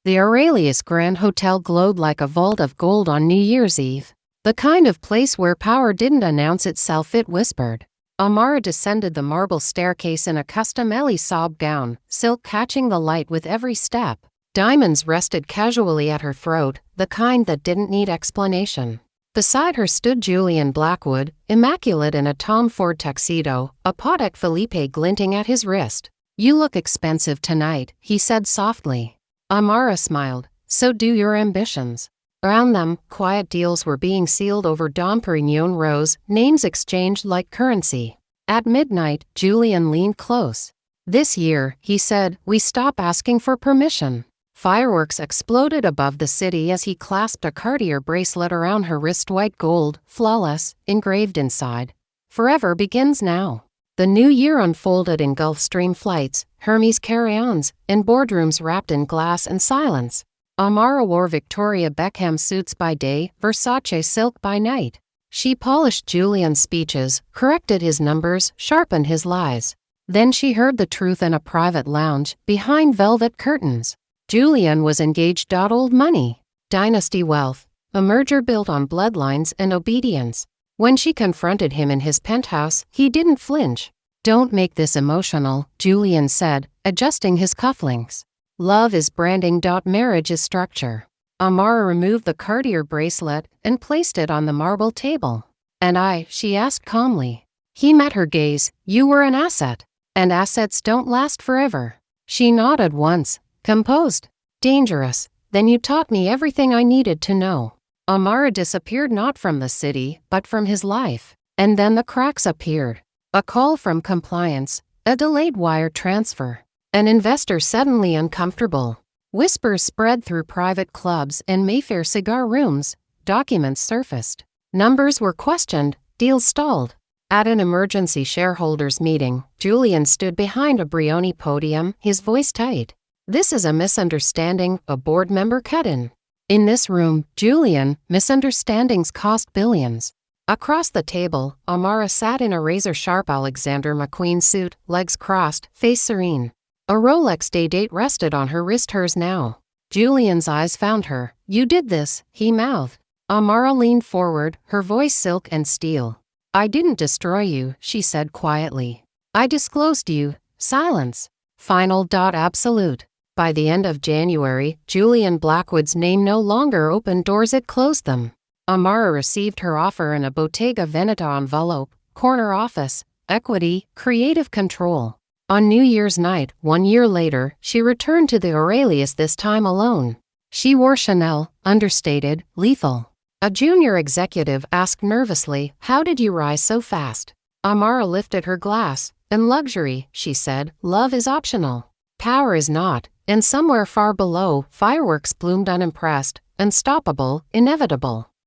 The Aurelius Grand Hotel glowed like a vault of gold on New Year's Eve. The kind of place where power didn't announce itself, it whispered. Amara descended the marble staircase in a custom Ellie Saab gown, silk catching the light with every step. Diamonds rested casually at her throat, the kind that didn't need explanation. Beside her stood Julian Blackwood, immaculate in a Tom Ford tuxedo, a Patek Philippe glinting at his wrist. "You look expensive tonight," he said softly. Amara smiled. "So do your ambitions." Around them, quiet deals were being sealed over Dom Perignon rose, names exchanged like currency. At midnight, Julian leaned close. "This year," he said, "we stop asking for permission." Fireworks exploded above the city as he clasped a Cartier bracelet around her wrist, white gold, flawless, engraved inside. "Forever begins now." The new year unfolded in Gulfstream flights, Hermes carry-ons, and boardrooms wrapped in glass and silence. Amara wore Victoria Beckham suits by day, Versace silk by night. She polished Julian's speeches, corrected his numbers, sharpened his lies. Then she heard the truth in a private lounge, behind velvet curtains. Julian was engaged. Old money. Dynasty wealth. A merger built on bloodlines and obedience. When she confronted him in his penthouse, he didn't flinch. "Don't make this emotional," Julian said, adjusting his cufflinks. "Love is branding. Marriage is structure." Amara removed the Cartier bracelet and placed it on the marble table. "And she asked calmly. He met her gaze. "You were an asset. And assets don't last forever." She nodded once, composed. "Dangerous. Then you taught me everything I needed to know." Amara disappeared, not from the city, but from his life. And then the cracks appeared. A call from compliance, a delayed wire transfer, an investor suddenly uncomfortable. Whispers spread through private clubs and Mayfair cigar rooms. Documents surfaced. Numbers were questioned, deals stalled. At an emergency shareholders meeting, Julian stood behind a Brioni podium, his voice tight. "This is a misunderstanding," a board member cut in. "In this room, Julian, misunderstandings cost billions." Across the table, Amara sat in a razor-sharp Alexander McQueen suit, legs crossed, face serene. A Rolex day-date rested on her wrist, hers now. Julian's eyes found her. "You did this," he mouthed. Amara leaned forward, her voice silk and steel. "I didn't destroy you," she said quietly. "I disclosed you." Silence. Final. Absolute. By the end of January, Julian Blackwood's name no longer opened doors, it closed them. Amara received her offer in a Bottega Veneta envelope, corner office, equity, creative control. On New Year's night, 1 year later, she returned to the Aurelius, this time alone. She wore Chanel, understated, lethal. A junior executive asked nervously, "How did you rise so fast?" Amara lifted her glass. "In luxury," she said, "love is optional. Power is not." And somewhere far below, fireworks bloomed, unimpressed, unstoppable, inevitable.